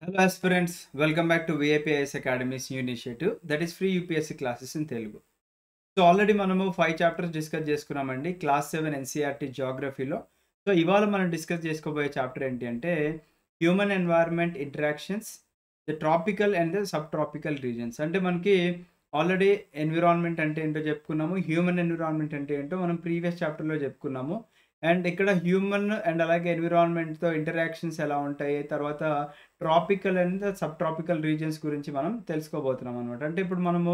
Hello aspirants, welcome back to VAPIS Academy's new initiative that is free UPSC classes in Telugu. So already మనము 5 chapters discuss చేసుకున్నామండి class 7 NCERT జియోగ్రఫీలో. So ఇవాళ మనం discuss చేసుకోబోయే chapter ఏంటి అంటే human environment interactions, the tropical and the sub tropical reasons. అంటే మనకి already environment అంటే ఏంటో చెప్పుకున్నాము, హ్యూమన్ ఎన్విరాన్మెంట్ అంటే ఏంటో మనం ప్రీవియస్ చాప్టర్లో చెప్పుకున్నాము. అండ్ ఇక్కడ హ్యూమన్ అండ్ అలాగే ఎన్విరాన్మెంట్తో ఇంటరాక్షన్స్ ఎలా ఉంటాయి, తర్వాత tropical and sub tropical reasons గురించి మనం తెలుసుకోబోతున్నాం అనమాట. అంటే ఇప్పుడు మనము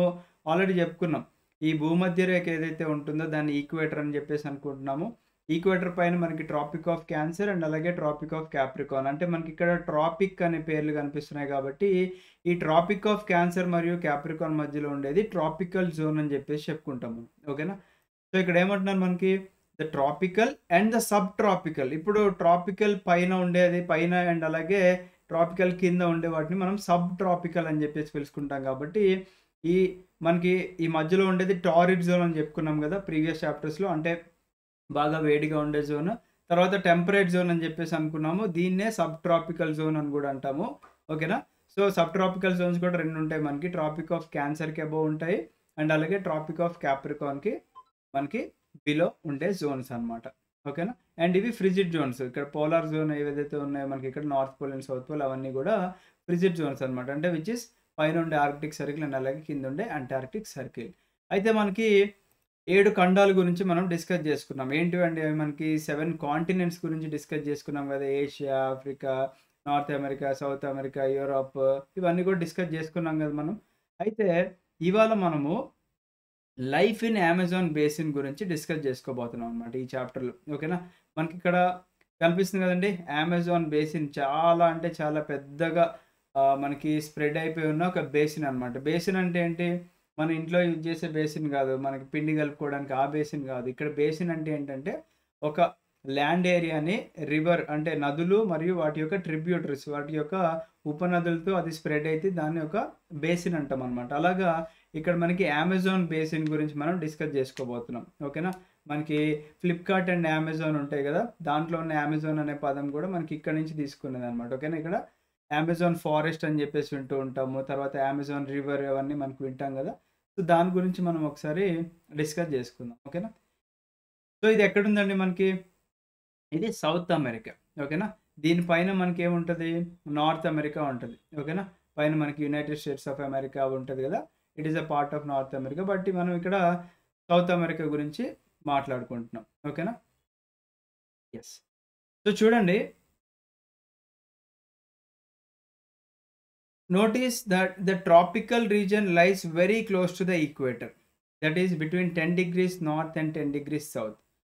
ఆల్రెడీ చెప్పుకున్నాం, ఈ భూమధ్య రేఖ ఏదైతే ఉంటుందో దాన్ని ఈక్వేటర్ అని చెప్పేసి అనుకుంటున్నాము. ఈక్వేటర్ పైన మనకి ట్రాపిక్ ఆఫ్ క్యాన్సర్ అండ్ అలాగే ట్రాపిక్ ఆఫ్ క్యాప్రికాన్, అంటే మనకి ఇక్కడ ట్రాపిక్ అనే పేర్లు కనిపిస్తున్నాయి కాబట్టి ఈ ట్రాపిక్ ఆఫ్ క్యాన్సర్ మరియు క్యాప్రికాన్ మధ్యలో ఉండేది ట్రాపికల్ జోన్ అని చెప్పేసి చెప్పుకుంటాము. ఓకేనా? సో ఇక్కడ ఏమంటున్నారు మనకి the tropical and the sub tropical. ఇప్పుడు ట్రాపికల్ పైన ఉండేది పైన అండ్ అలాగే ట్రాపికల్ కింద ఉండే వాటిని మనం సబ్ ట్రాపికల్ అని చెప్పేసి పిలుచుకుంటాం. కాబట్టి ఈ మనకి ఈ మధ్యలో ఉండేది టారిడ్ జోన్ అని చెప్పుకున్నాం కదా ప్రీవియస్ చాప్టర్స్లో, అంటే బాగా వేడిగా ఉండే జోన్. తర్వాత టెంపరేట్ జోన్ అని చెప్పేసి అనుకున్నాము, దీన్నే సబ్ ట్రాపికల్ జోన్ అని కూడా అంటాము. ఓకేనా? సో సబ్ ట్రాపికల్ జోన్స్ కూడా రెండు ఉంటాయి మనకి, ట్రాపిక్ ఆఫ్ క్యాన్సర్కి అబోవ్ ఉంటాయి అండ్ అలాగే ట్రాపిక్ ఆఫ్ క్యాప్రికాన్కి మనకి బిలో ఉండే జోన్స్ అనమాట. ఓకేనా? అండ్ ఇవి ఫ్రిజిడ్ జోన్స్. ఇక్కడ పోలార్ జోన్ ఏదైతే ఉన్నాయో మనకి ఇక్కడ north pole and south pole అవన్నీ కూడా ఫ్రిజిడ్ జోన్స్ అనమాట. అంటే విచ్ ఇస్ పైన ఉండే ఆర్కిటిక్ సర్కిల్ అండ్ అలాగే కింద ఉండే అంటార్కిటిక్ సర్కిల్. అయితే మనకి 7 ఖండాల గురించి మనం డిస్కస్ చేసుకున్నాం. ఏంటివండి అవి? మనకి 7 కాంటినెంట్స్ గురించి డిస్కస్ చేసుకున్నాం కదా, Asia, Africa, north America, south America, Europe, ఇవన్నీ కూడా డిస్కస్ చేసుకున్నాం కదా మనం. అయితే ఇవాళ మనము లైఫ్ ఇన్ అమెజాన్ బేసిన్ గురించి డిస్కస్ చేసుకోబోతున్నాం అనమాట ఈ చాప్టర్లో. ఓకేనా? మనకి ఇక్కడ కనిపిస్తుంది కదండి, అమెజాన్ బేసిన్ చాలా అంటే చాలా పెద్దగా మనకి స్ప్రెడ్ అయిపోయి ఉన్న ఒక బేసిన్ అనమాట. బేసిన్ అంటే ఏంటి? మన ఇంట్లో యూజ్ చేసే బేసిన్ కాదు, మనకి పిండి కలుపుకోవడానికి ఆ బేసిన్ కాదు. ఇక్కడ బేసిన్ అంటే ఏంటంటే ఒక ల్యాండ్ ఏరియాని రివర్ అంటే నదులు మరియు వాటి యొక్క ట్రిబ్యూటరీస్, వాటి యొక్క ఉపనదులతో అది స్ప్రెడ్ అయితే దాన్ని ఒక బేసిన్ అంటాం అనమాట. అలాగా ఇక్కడ మనకి అమెజాన్ బేసిన్ గురించి మనం డిస్కస్ చేసుకోబోతున్నాం. ఓకేనా? మనకి ఫ్లిప్కార్ట్ అండ్ అమెజాన్ ఉంటాయి కదా, దాంట్లో ఉన్న అమెజాన్ అనే పదం కూడా మనకి ఇక్కడ నుంచి తీసుకున్నది అనమాట. ఓకేనా? ఇక్కడ అమెజాన్ ఫారెస్ట్ అని చెప్పేసి వింటూ ఉంటాము, తర్వాత అమెజాన్ రివర్ అవన్నీ మనకు వింటాం కదా. సో దాని గురించి మనం ఒకసారి డిస్కస్ చేసుకుందాం. ఓకేనా? సో ఇది ఎక్కడుందండి మనకి? ఇది సౌత్ అమెరికా. ఓకేనా? దీనిపైన మనకి ఏముంటుంది? నార్త్ అమెరికా ఉంటుంది. ఓకేనా? పైన మనకి యునైటెడ్ స్టేట్స్ ఆఫ్ అమెరికా ఉంటుంది కదా, it is a part of north America. But మనం ఇక్కడ సౌత్ అమెరికా గురించి మాట్లాడుకుంటున్నాం. ఓకేనా? ఎస్. సో చూడండి, notice that the tropical region lies very close to the equator, that is between 10 degrees north and 10 degrees south.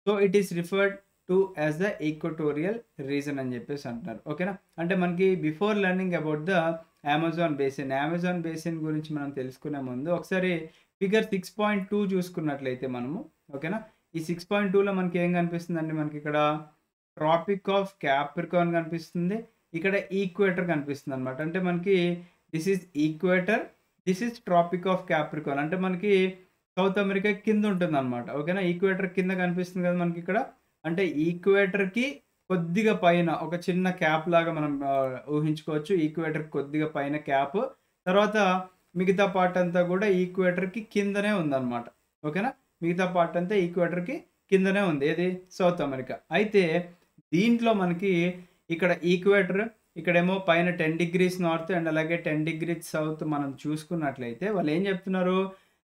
So it is referred to as the equatorial region అని చెప్పేసి అంటున్నారు. ఓకేనా? అంటే మనకి before learning about the Amazon basin గురించి మనం తెలుసుకునే ముందు ఒకసారి ఫిగర్ 6.2 చూసుకున్నట్లయితే మనము, ఓకేనా, ఈ 6.2లో మనకి ఏం కనిపిస్తుందండి? మనకి ఇక్కడ ట్రాపిక్ ఆఫ్ క్యాప్రికాన్ కనిపిస్తుంది, ఇక్కడ ఈక్వేటర్ కనిపిస్తుంది అనమాట. అంటే మనకి this is equator, this is tropic of capricorn. అంటే మనకి సౌత్ అమెరికా కింద ఉంటుంది అనమాట. ఓకేనా? ఈక్వేటర్ కింద కనిపిస్తుంది కదా మనకి ఇక్కడ. అంటే ఈక్వేటర్కి కొద్దిగా పైన ఒక చిన్న క్యాప్ లాగా మనం ఊహించుకోవచ్చు. ఈక్వేటర్ కొద్దిగా పైన క్యాప్, తర్వాత మిగతా పార్ట్ అంతా కూడా ఈక్వేటర్కి కిందనే ఉందన్నమాట. ఓకేనా? మిగతా పార్ట్ అంతా ఈక్వేటర్కి కిందనే ఉంది, ఏది? South America. అయితే దీంట్లో మనకి ఇక్కడ ఈక్వేటర్, ఇక్కడేమో పైన 10 డిగ్రీస్ నార్త్ అండ్ అలాగే 10 డిగ్రీస్ సౌత్ మనం చూసుకున్నట్లయితే వాళ్ళు ఏం చెప్తున్నారు?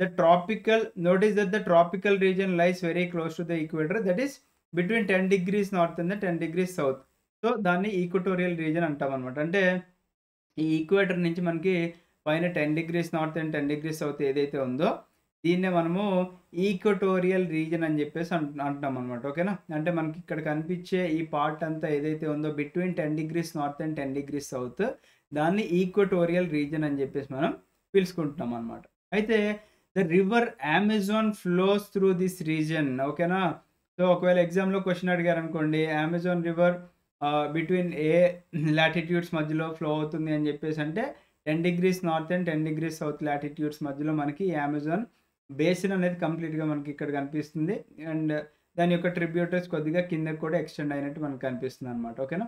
The tropical, notice that the tropical region lies very close to the equator, that is between 10 degrees north and 10 degrees south. So దాన్ని ఈక్వటోరియల్ రీజియన్ అంటాం అనమాట. అంటే ఈ ఈక్వేటర్ నుంచి మనకి పైన 10 degrees north and 10 degrees south ఏదైతే ఉందో దీన్నే మనము ఈక్వటోరియల్ రీజియన్ అని చెప్పేసి అంటున్నాం అనమాట. ఓకేనా? అంటే మనకి ఇక్కడ కనిపించే ఈ పార్ట్ అంతా ఏదైతే ఉందో between 10 degrees north and 10 degrees south, దాన్ని ఈక్వటోరియల్ రీజియన్ అని చెప్పేసి మనం పిలుచుకుంటున్నాం అనమాట. అయితే the river Amazon flows through this region. ఓకేనా? సో ఒకవేళ ఎగ్జామ్లో క్వశ్చన్ అడిగారు అనుకోండి, అమెజాన్ రివర్ బిట్వీన్ ఏ లాటిట్యూడ్స్ మధ్యలో ఫ్లో అవుతుంది అని చెప్పేసి అంటే 10 degrees north and 10 degrees south latitudes మధ్యలో మనకి అమెజాన్ బేసిన్ అనేది కంప్లీట్గా మనకి ఇక్కడ కనిపిస్తుంది. అండ్ దాని యొక్క ట్రిబ్యూటర్స్ కొద్దిగా కిందకి కూడా ఎక్స్టెండ్ అయినట్టు మనకు కనిపిస్తుంది అనమాట. ఓకేనా?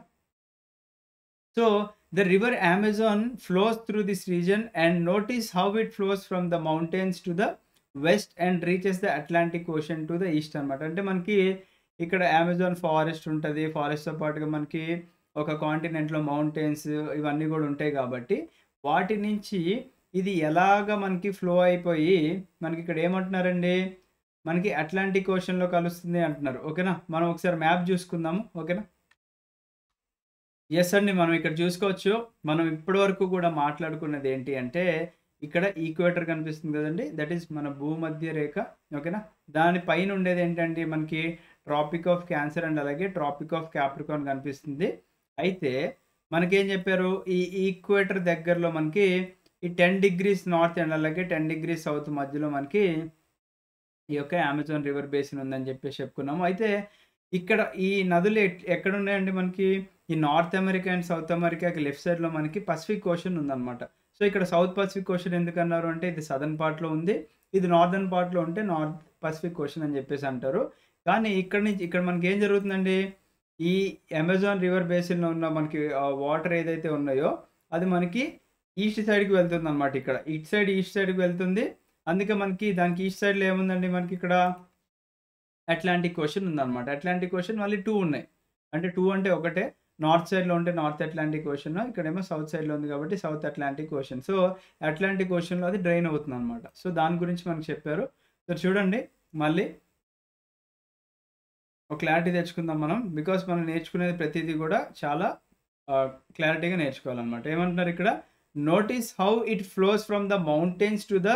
So the river Amazon flows through this reason and notice how it flows from the mountains to the west and reaches the Atlantic ocean to the east అనమాట. అంటే మనకి ఇక్కడ అమెజాన్ ఫారెస్ట్ ఉంటది. ఫారెస్ట్‌తో పాటుగా మనకి ఒక కాంటినెంట్‌లో మౌంటైన్స్ ఇవన్నీ గూడా ఉంటాయి గాబట్టి, వాటి నుంచి ఇది ఎలాగా మనకి ఫ్లో అయిపోయి మనకిక్కడ ఏమంటున్నారండి, మనకి అట్లాంటిక్ ఓషన్‌లో కలుస్తుంది అంటున్నారు. ఓకేనా? మనం ఒకసారి మ్యాప్ జూసుకుందాము. ఓకేనా? యెస్ అండి. మనం ఇక్కడ చూసుకోవచ్చు. మనం ఇప్పటి వరకు కూడా మాట్లాడుకున్నది ఏంటి అంటే, ఇక్కడ ఈక్వేటర్ కనిపిస్తుంది కదండీ! దట్ ఈస్ మన భూమధ్య రేఖ. ఓకేనా? దాని పైన ఉండేది ఏంటంటే మనకి ట్రాపిక్ ఆఫ్ క్యాన్సర్ అండ్ అలాగే ట్రాపిక్ ఆఫ్ క్యాప్రికార్న్ కనిపిస్తుంది. అయితే మనకేం చెప్పారు? ఈ ఈక్వేటర్ దగ్గరలో మనకి ఈ 10 డిగ్రీస్ నార్త్ అండ్ అలాగే 10 డిగ్రీస్ సౌత్ మధ్యలో మనకి ఈ యొక్క అమెజాన్ రివర్ బేసిన్ ఉందని చెప్పేసి చెప్పుకున్నాము. అయితే ఇక్కడ ఈ నదులు ఎక్కడున్నాయండి మనకి? ఈ నార్త్ అమెరికా అండ్ సౌత్ అమెరికాకి లెఫ్ట్ సైడ్‌లో మనకి పసిఫిక్ ఓషన్ ఉందన్నమాట. సో, ఇక్కడ సౌత్ పసిఫిక్ ఓషన్ ఎందుకన్నారు అంటే ఇది సదర్న్ పార్ట్‌లో ఉంది. ఇది నార్దర్న్ పార్ట్‌లో ఉంటే నార్త్ పసిఫిక్ ఓషన్ అని చెప్పేసి అంటారు. కానీ ఇక్కడ మనకేం జరుగుతుందండి? ఈ అమెజాన్ రివర్ బేసిన్‌లో ఉన్న మనకి వాటర్ ఏదైతే ఉన్నాయో అది మనకి ఈస్ట్ సైడ్‌కి వెళ్తుందన్నమాట ఇక్కడ. ఇటు సైడ్ ఈస్ట్ సైడ్‌కి వెళ్తుంది. అందుకే మనకి దానికి ఈస్ట్ సైడ్‌లో ఏముందండి మనకిక్కడ అట్లాంటిక్ ఓషన్ ఉందన్నమాట. అట్లాంటిక్ ఓషన్ మళ్ళీ 2 ఉన్నాయి. అంటే 2 అంటే ఒకటే. నార్త్ సైడ్‌లో ఉంటే నార్త్ అట్లాంటిక్ ఓషన్. ఇక్కడేమో సౌత్ సైడ్‌లో ఉంది కాబట్టి south Atlantic Ocean. So, Atlantic ఓషన్‌లో అది డ్రైన్ అవుతుందన్నమాట. సో, దాని గురించి మనకు చెప్పారు. సో, చూడండి మళ్ళీ ఒక క్లారిటీ తెచ్చుకుందాం మనం. బికాజ్ మనం నేర్చుకునేది ప్రతీది కూడా చాలా క్లారిటీగా నేర్చుకోవాలన్నమాట. ఏమంటున్నారు ఇక్కడ? Notice how it flows from the mountains to the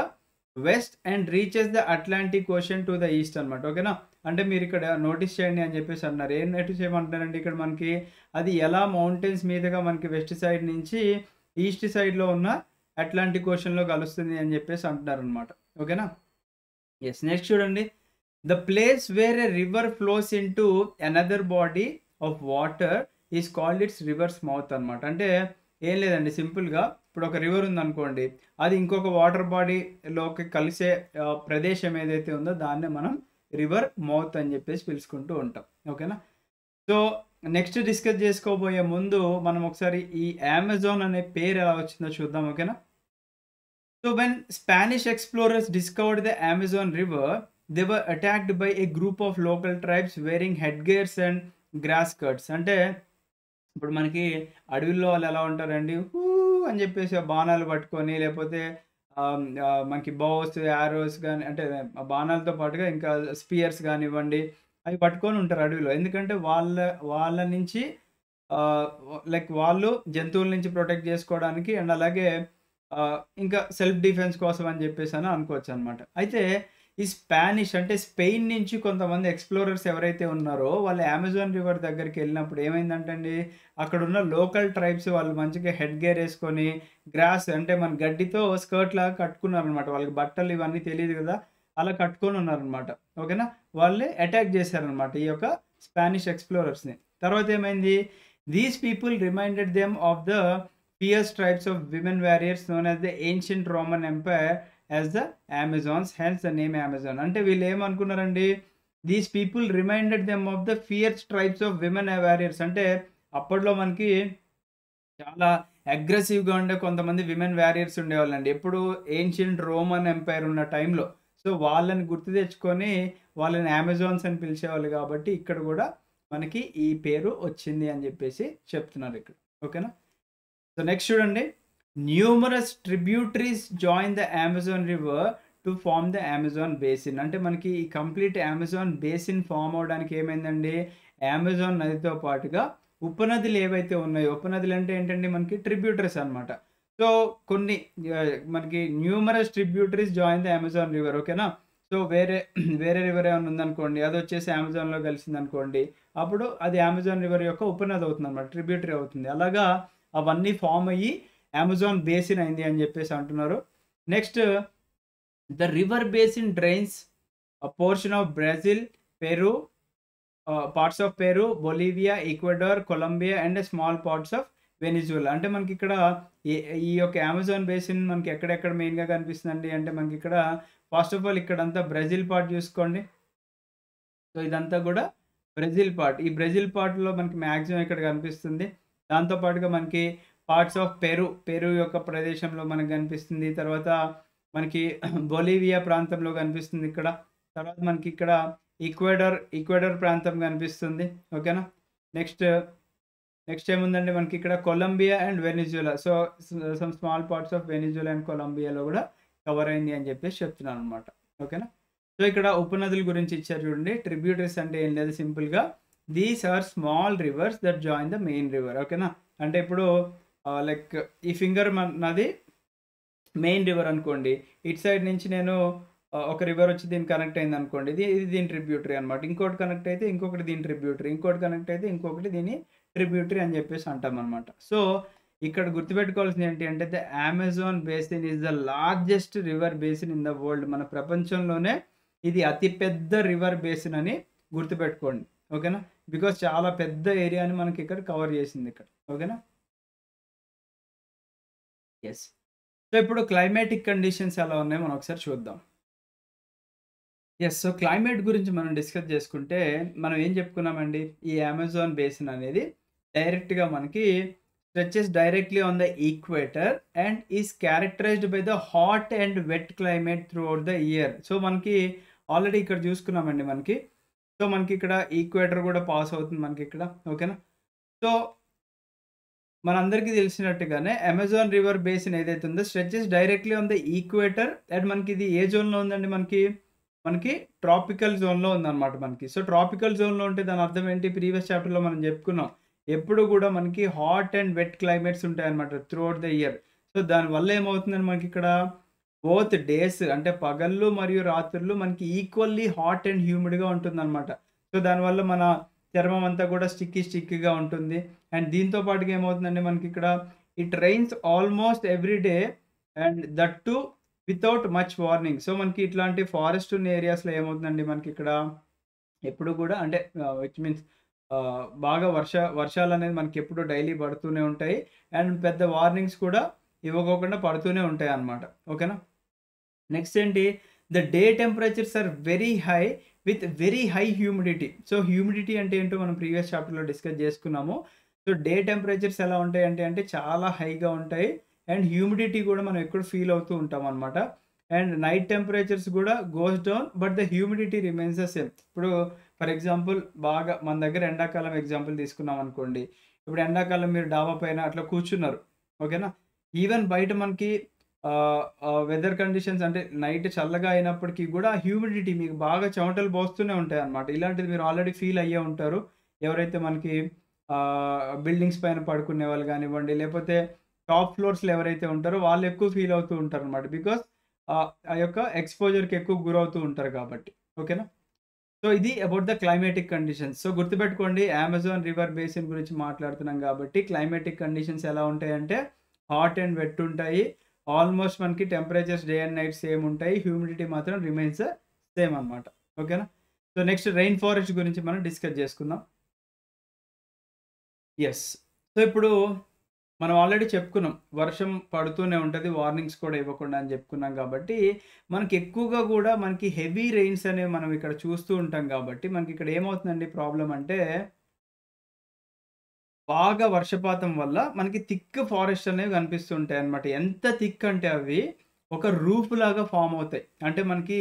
west and reaches the Atlantic ocean to the east అనమాట. ఓకేనా? అంటే మీరిక్కడ నోటీస్ చేయండి అని చెప్పేసి అన్నారు. ఏం నోటీస్ చేయమంటున్నారంటే ఇక్కడ మనకి అది ఎలా మౌంటైన్స్ మీదుగా మనకి వెస్ట్ సైడ్ నుంచి ఈస్ట్ సైడ్‌లో ఉన్న అట్లాంటిక్ ఓషన్‌లో కలుస్తుంది అని చెప్పేసి అంటున్నారనమాట. ఓకేనా? యెస్. నెక్స్ట్ చూడండి. The place where a river flows into another body of water is called it's reverse mouth అనమాట. అంటే ఏం లేదండి సింపుల్‌గా ఇప్పుడు ఒక రివర్ ఉందనుకోండి. అది ఇంకొక వాటర్ బాడీలోకి కలిసే ప్రదేశం ఏదైతే ఉందో దాన్నే మనం రివర్ మౌత్ అని చెప్పేసి పిలుచుకుంటూ ఉంటాం. ఓకేనా? సో, నెక్స్ట్ డిస్కస్ చేసుకోబోయే ముందు మనం ఒకసారి ఈ అమెజాన్ అనే పేరు ఎలా వచ్చిందో చూద్దాం. ఓకేనా? So when Spanish explorers discovered the Amazon River, they were attacked by a group of local tribes wearing headgears and grass skirts. అంటే ఇప్పుడు మనకి అడవిలో వాళ్ళు ఎలా ఉంటారండి, హూ అని చెప్పేసి ఆ బాణాలు పట్టుకొని లేకపోతే మనకి బౌస్, యారోస్ గాని అంటే ఆ బాణాలతో పాటుగా ఇంకా స్పియర్స్ గానివ్వండి, అవి పట్టుకొని ఉంటారు అడవిలో. ఎందుకంటే వాళ్ళ నుంచి ఆహ్, లైక్ వాళ్ళు జంతువుల నుంచి ప్రొటెక్ట్ చేసుకోవడానికి అండ్ అలాగే ఇంకా సెల్ఫ్ డిఫెన్స్ కోసం అని చెప్పేసని అనుకోవచ్చనమాట. అయితే ఈ స్పానిష్ అంటే స్పెయిన్ నుంచి కొంతమంది ఎక్స్‌ప్లోరర్స్ ఎవరైతే ఉన్నారో వాళ్ళు అమెజాన్ రివర్ దగ్గరికెళ్ళినప్పుడు ఏమైందంటే అండి, అక్కడున్న లోకల్ ట్రైబ్స్ వాళ్ళు మంచిగా హెడ్ గేర్ ఏసుకొని గ్రాస్ అంటే మన గడ్డితో స్కర్ట్‌లాగా కట్టుకున్నారనమాట. వాళ్ళకి బట్టలు ఇవన్నీ తెలీదు గదా! అలా కట్టుకొని ఉన్నారనమాట. ఓకేనా? వాళ్ళే అటాక్ చేశారనమాట ఈ యొక్క స్పానిష్ ఎక్స్‌ప్లోరర్స్‌ని. తర్వాత ఏమైంది? These people reminded them of the fierce tribes of women warriors known as the ancient Roman Empire as the Amazons, hence the name Amazon. అంటే వీళ్ళు ఏమనుకున్నారండి? These people reminded them of the fierce tribes of women warriors. అంటే అప్పట్లో మనకి చాలా అగ్రెసివ్‌గా ఉండే కొంతమంది విమెన్ వారియర్స్ ఉండేవాళ్ళండి. ఎప్పుడు ఏన్షియంట్ రోమన్ ఎంపైర్ ఉన్న టైంలో. సో, వాళ్ళని గుర్తు తెచ్చుకొని వాళ్ళని అమెజాన్స్ అని పిలిచేవాళ్ళు కాబట్టి ఇక్కడ గూడా మనకి ఈ పేరు వచ్చింది అని జెప్పేసి చెప్తున్నారు ఇక్కడ. ఓకేనా? సో నెక్స్ట్ చూడండి. Numerous tributaries join the Amazon river to form the Amazon basin. అంటే మనకి ఈ కంప్లీట్ అమెజాన్ బేసిన్ ఫార్మ్ అవ్వడానికి ఏమైందండి, అమెజాన్ నదితో పాటుగా ఉపనదులు ఏవైతే ఉన్నాయో, ఉపనదులు అంటే ఏంటండి మనకి ట్రిబ్యూటరీస్ అనమాట. సో కొన్ని మనకి numerous tributaries join the Amazon river. ఓకేనా? సో వేరే రివర్ ఏమైనా ఉందనుకోండి, అది వచ్చేసి అమెజాన్‌లో కలిసిందనుకోండి, అప్పుడు అది అమెజాన్ రివర్ యొక్క ఉపనది అవుతుందన్నమాట. ట్రిబ్యూటరీ అవుతుంది. అలాగా అవన్నీ ఫార్మ్ అయ్యి అమెజాన్ బేసిన్ అయింది అని చెప్పేసి అంటున్నారు. Next the river basin drains portion of Brazil, Peru, parts of Peru, Bolivia, Ecuador, Colombia and small parts of Venezuela. అంటే మనకి ఇక్కడ ఈ యొక్క అమెజాన్ బేసిన్ మనకి ఎక్కడెక్కడ మెయిన్‌గా కనిపిస్తుందండి అంటే మనకి ఇక్కడ ఫస్ట్ ఆఫ్ ఆల్ ఇక్కడంతా బ్రెజిల్ పార్ట్ చూసుకోండి. సో, ఇదంతా కూడా బ్రెజిల్ పార్ట్. ఈ బ్రెజిల్ పార్ట్‌లో మనకి మాక్సిమం ఇక్కడ కనిపిస్తుంది. దాంతో పాటుగా మనకి పార్ట్స్ ఆఫ్ పెరు యొక్క ప్రదేశంలో మనకు కనిపిస్తుంది. తర్వాత మనకి బొలీవియా ప్రాంతంలో కనిపిస్తుంది ఇక్కడ. తర్వాత మనకి ఇక్కడ ఈక్వెడార్ ప్రాంతం కనిపిస్తుంది. ఓకేనా. నెక్స్ట్ ఏముందంటే మనకి ఇక్కడ Colombia and Venezuela. So some small parts of Venezuela and కొలంబియాలో కూడా కవర్ అయింది అని చెప్పేసి చెప్తున్నాను అనమాట. ఓకేనా. సో ఇక్కడ ఉపనదుల గురించి ఇచ్చారు చూడండి. ట్రిబ్యూటరీస్ అంటే ఏం లేదు, సింపుల్గా these are small rivers that join the main river. ఓకేనా. అంటే ఇప్పుడు లైక్ ఈ ఫింగర్ నది మెయిన్ రివర్ అనుకోండి. ఇటు సైడ్ నుంచి నేను ఒక రివర్ వచ్చి దీనికి కనెక్ట్ అయింది అనుకోండి. ఇది దీని ట్రిబ్యూటరీ అనమాట. ఇంకోటి కనెక్ట్ అయితే ఇంకొకటి దీని ట్రిబ్యూటరీ, ఇంకోటి కనెక్ట్ అయితే ఇంకొకటి దీని ట్రిబ్యూటరీ అని చెప్పేసి అంటాం అనమాట. సో ఇక్కడ గుర్తుపెట్టుకోవాల్సింది ఏంటి అంటే the Amazon basin is the largest river basin in the world. మన ప్రపంచంలోనే ఇది అతిపెద్ద రివర్ బేసిన్ అని గుర్తుపెట్టుకోండి. ఓకేనా. బికాస్ చాలా పెద్ద ఏరియాని మనకి ఇక్కడ కవర్ చేసింది ఇక్కడ. ఓకేనా. ఎస్. సో ఇప్పుడు క్లైమాటిక్ కండిషన్స్ ఎలా ఉన్నాయో మనం ఒకసారి చూద్దాం. ఎస్. సో క్లైమేట్ గురించి మనం డిస్కస్ చేసుకుంటే మనం ఏం చెప్పుకున్నామండి, ఈ అమెజాన్ బేసిన్ అనేది డైరెక్ట్గా మనకి stretches directly on the equator and is characterized by the hot and wet climate throughout the year. So మనకి ఆల్రెడీ ఇక్కడ చూసుకున్నామండి మనకి. సో మనకి ఇక్కడ ఈక్వేటర్ కూడా పాస్ అవుతుంది మనకి ఇక్కడ. ఓకేనా. సో మనందరికీ తెలిసినట్టుగానే అమెజాన్ రివర్ బేసిన్ ఏదైతే ఉందో stretches directly on the equator and మనకి ఇది ఏ జోన్లో ఉందండి, మనకి ట్రాపికల్ జోన్లో ఉందన్నమాట మనకి. సో ట్రాపికల్ జోన్లో ఉంటే దాని అర్థం ఏంటి, ప్రీవియస్ చాప్టర్లో మనం చెప్పుకున్నాం, ఎప్పుడు కూడా మనకి హాట్ అండ్ వెట్ క్లైమేట్స్ ఉంటాయన్నమాట through out the year. So దానివల్ల ఏమవుతుందని మనకి ఇక్కడ బోత్ డేస్ అంటే పగళ్ళు మరియు రాత్రులు మనకి ఈక్వల్లీ హాట్ అండ్ హ్యూమిడ్గా ఉంటుందన్నమాట. సో దానివల్ల మన చర్మం అంతా కూడా స్టిక్కీగా ఉంటుంది. అండ్ దీంతో పాటుగా ఏమవుతుందంటే మనకి ఇక్కడ it rains almost every day and that too without much warning. So మనకి ఇట్లాంటి ఫారెస్ట్ ఉన్న ఏరియాస్లో ఏమవుతుందండి మనకి ఇక్కడ ఎప్పుడు కూడా అంటే విచ్ మీన్స్ బాగా వర్షాలు అనేది మనకి ఎప్పుడు డైలీ పడుతూనే ఉంటాయి అండ్ పెద్ద వార్నింగ్స్ కూడా ఇవ్వకోకుండా పడుతూనే ఉంటాయి అన్నమాట. ఓకేనా. నెక్స్ట్ ఏంటి, the day temperatures are very high with very high humidity. So humidity అంటే ఏంటో మనం ప్రీవియస్ చాప్టర్లో డిస్కస్ చేసుకున్నాము. సో డే టెంపరేచర్స్ ఎలా ఉంటాయి అంటే చాలా హైగా ఉంటాయి అండ్ హ్యూమిడిటీ కూడా మనం ఎక్కడ ఫీల్ అవుతూ ఉంటాం అనమాట. అండ్ నైట్ టెంపరేచర్స్ కూడా goes down but the humidity remains the same. ఇప్పుడు ఫర్ ఎగ్జాంపుల్ బాగా మన దగ్గర ఎండాకాలం ఎగ్జాంపుల్ తీసుకున్నాం అనుకోండి. ఇప్పుడు ఎండాకాలం మీరు డాబా పైన అట్లా కూర్చున్నారు. ఓకేనా. ఈవెన్ బయట మనకి వెదర్ కండిషన్స్ అంటే నైట్ చల్లగా అయినప్పటికీ కూడా హ్యూమిడిటీ మీకు బాగా చెమటలు పోస్తూనే ఉంటాయి అన్నమాట. ఇలాంటిది మీరు ఆల్రెడీ ఫీల్ అయ్యే ఉంటారు. ఎవరైతే మనకి బిల్డింగ్స్ పైన పడుకునే వాళ్ళు కానివ్వండి, లేకపోతే టాప్ ఫ్లోర్స్లో ఎవరైతే ఉంటారో వాళ్ళు ఎక్కువ ఫీల్ అవుతూ ఉంటారు అనమాట. బికాస్ ఆ యొక్క ఎక్స్పోజర్కి ఎక్కువ గురవుతూ ఉంటారు కాబట్టి. ఓకేనా. సో ఇది about the climatic conditions. So గుర్తుపెట్టుకోండి, అమెజాన్ రివర్ బేసిన్ గురించి మాట్లాడుతున్నాం కాబట్టి క్లైమేటిక్ కండిషన్స్ ఎలా ఉంటాయంటే హాట్ అండ్ వెట్ ఉంటాయి. ఆల్మోస్ట్ మనకి temperatures day and night same ఉంటాయి. హ్యూమిడిటీ మాత్రం రిమైన్స్ సేమ్ అనమాట. ఓకేనా. సో నెక్స్ట్ రెయిన్ ఫారెస్ట్ గురించి మనం డిస్కస్ చేసుకుందాం. ఎస్. సో ఇప్పుడు మనం ఆల్రెడీ చెప్పుకున్నాం, వర్షం పడుతూనే ఉంటుంది, వార్నింగ్స్ కూడా ఇవ్వకుండా అని చెప్పుకున్నాం కాబట్టి మనకి ఎక్కువగా కూడా మనకి హెవీ రెయిన్స్ అనేవి మనం ఇక్కడ చూస్తూ ఉంటాం కాబట్టి మనకి ఇక్కడ ఏమవుతుందండి ప్రాబ్లం అంటే బాగా వర్షపాతం వల్ల మనకి థిక్ ఫారెస్ట్ అనేవి కనిపిస్తూ ఉంటాయి అన్నమాట. ఎంత థిక్ అంటే అవి ఒక రూఫ్ లాగా ఫామ్ అవుతాయి. అంటే మనకి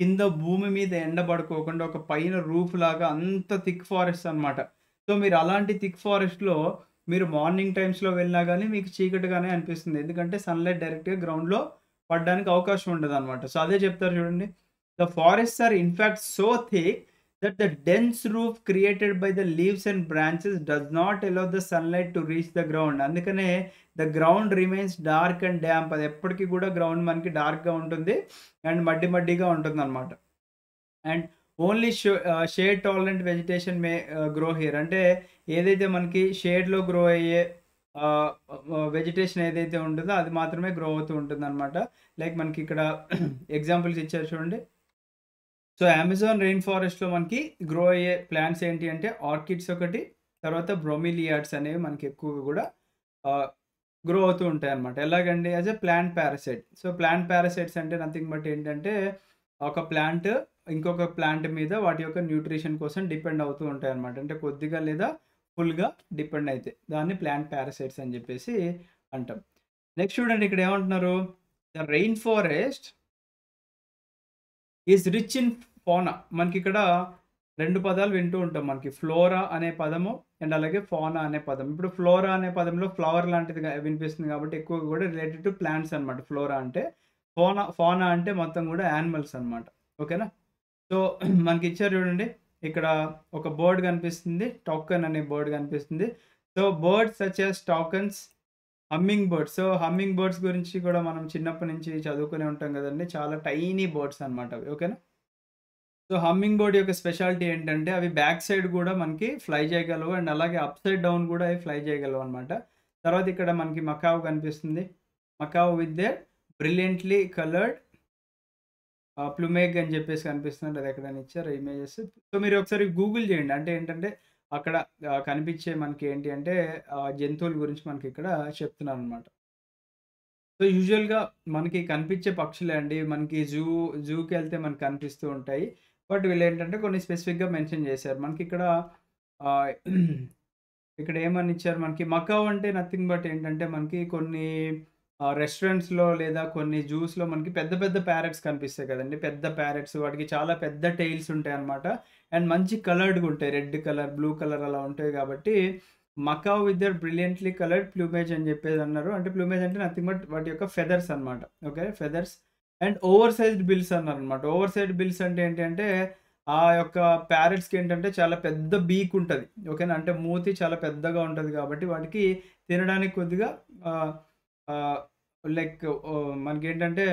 కింద భూమి మీద ఎండబడుకోకుండా ఒక పైన రూఫ్ లాగా అంత థిక్ ఫారెస్ట్ అనమాట. సో మీరు అలాంటి థిక్ ఫారెస్ట్‌లో మీరు మార్నింగ్ టైమ్స్‌లో వెళ్ళినా గానీ మీకు చీకటిగానే అనిపిస్తుంది. ఎందుకంటే సన్‌లైట్ డైరెక్ట్‌గా గ్రౌండ్‌లో పడడానికి అవకాశం ఉండదనమాట. సో అదే చెప్తారు చూడండి. The forests are in fact so thick that the dense roof created by the leaves and branches does not allow the sunlight to reach the ground. అందుకనే the ground remains dark and damp. అది ఎప్పటికీ కూడా ground మనకి డార్క్‌గా ఉంటుంది and మడ్డిగా ఉంటుందన్నమాట. And only shade tolerant vegetation May grow here. అంటే ఏదైతే మనకి షేడ్‌లో గ్రో అయ్యే వెజిటేషన్ ఏదైతే ఉంటుందో అది మాత్రమే గ్రో అవుతూ ఉంటుందన్నమాట. లైక్ మనకి ఇక్కడ ఎగ్జాంపుల్స్ ఇచ్చారు చూడండి. సో అమెజాన్ రెయిన్ ఫారెస్ట్‌లో మనకి గ్రో అయ్యే ప్లాంట్స్ ఏంటి అంటే ఆర్కిడ్స్ ఒకటి, తర్వాత బ్రోమిలియాడ్స్ అనేవి మనకి ఎక్కువగా కూడా గ్రో అవుతూ ఉంటాయన్నమాట. ఎలాగండి, as a plant parasite. So plant parasites అంటే నథింగ్ బట్ ఏంటంటే ఒక ప్లాంట్ ఇంకొక ప్లాంట్ మీద వాటి యొక్క న్యూట్రిషన్ కోసం డిపెండ్ అవుతూ ఉంటాయన్నమాట. అంటే కొద్దిగా లేదా ఫుల్‌గా డిపెండ్ అయితే. దాన్ని ప్లాంట్ పారాసైట్స్ అని చెప్పేసి అంటాం. నెక్స్ట్ చూడండి ఇక్కడ ఏమంటున్నారు? The rain forest is rich in fauna. మనకిక్కడ 2 పదాలు వింటూ ఉంటాం. మనకి ఫ్లోరా అనే పదము అండ్ అలాగే ఫౌనా అనే పదం. ఇప్పుడు ఫ్లోరా అనే పదంలో ఫ్లవర్ లాంటిదిగా వినిపిస్తుంది కాబట్టి ఎక్కువగా కూడా రిలేటెడ్ టు ప్లాంట్స్ అనమాట ఫ్లోరా అంటే. ఫౌనా అంటే మొత్తం కూడా యానిమల్స్ అనమాట. ఓకేనా? సో మనకిచ్చారు చూడండి. ఇక్కడ ఒక బర్డ్ కనిపిస్తుంది. టౌకన్ అనే బర్డ్ కనిపిస్తుంది. So birds such as toucans, humming birds. So humming birds గురించి కూడా మనం చిన్నప్పటి నుంచి చదువుకునే ఉంటాం కదండీ. చాలా టైనీ బర్డ్స్ అనమాట అవి. ఓకేనా? సో హమ్మింగ్ బర్డ్ యొక్క స్పెషాలిటీ ఏంటంటే అవి బ్యాక్ సైడ్ కూడా మనకి ఫ్లై చేయగలవు అండ్ అలాగే అప్ సైడ్ డౌన్ కూడా అవి ఫ్లై చేయగలవు అనమాట. తర్వాత ఇక్కడ మనకి మకావ్ కనిపిస్తుంది. Macaw with their brilliantly coloured plumage అని చెప్పేసి కనిపిస్తుంది. అది ఎక్కడైనా ఇచ్చారు ఇమేజెస్. సో మీరు ఒకసారి గూగుల్ చేయండి. అంటే ఏంటంటే అక్కడ కనిపించే మనకి ఏంటి అంటే జంతువుల గురించి మనకి ఇక్కడ చెప్తున్నాను అనమాట. సో యూజువల్‌గా మనకి కనిపించే పక్షులే అండి. మనకి జూకెళ్తే మనకు కనిపిస్తూ ఉంటాయి. బట్ వీళ్ళేంటంటే కొన్ని స్పెసిఫిక్‌గా మెన్షన్ చేశారు. మనకిక్కడ ఆహ్, ఇక్కడ ఏమని ఇచ్చారు మనకి మకావ్ అంటే నథింగ్ బట్ ఏంటంటే మనకి కొన్ని రెస్టారెంట్స్‌లో లేదా కొన్ని జూస్‌లో మనకి పెద్ద పెద్ద ప్యారట్స్ కనిపిస్తాయి కదండీ. పెద్ద ప్యారట్స్ వాటికి చాలా పెద్ద టెయిల్స్ ఉంటాయన్నమాట. అండ్ మంచి కలర్డ్‌గా ఉంటాయి. రెడ్ కలర్, బ్లూ కలర్ అలా ఉంటాయి కాబట్టి macaw with their brilliantly coloured plumage అని చెప్పేసి అన్నారు. అంటే ప్లూమేజ్ అంటే నథింగ్ బట్ వాటి యొక్క ఫెదర్స్ అన్నమాట. Okay. Feathers and oversized bills అన్నారన్నమాట. ఓవర్ సైజ్డ్ బిల్స్ అంటే ఏంటి అంటే ఆ యొక్క ప్యారట్స్‌కి ఏంటంటే చాలా పెద్ద బీక్ ఉంటది. ఓకేనా? అంటే మూతి చాలా పెద్దగా ఉంటది కాబట్టి వాటికి తినడానికి కొద్దిగా ఆహ్, ఆహ్, లైక్ మనకేంటంటే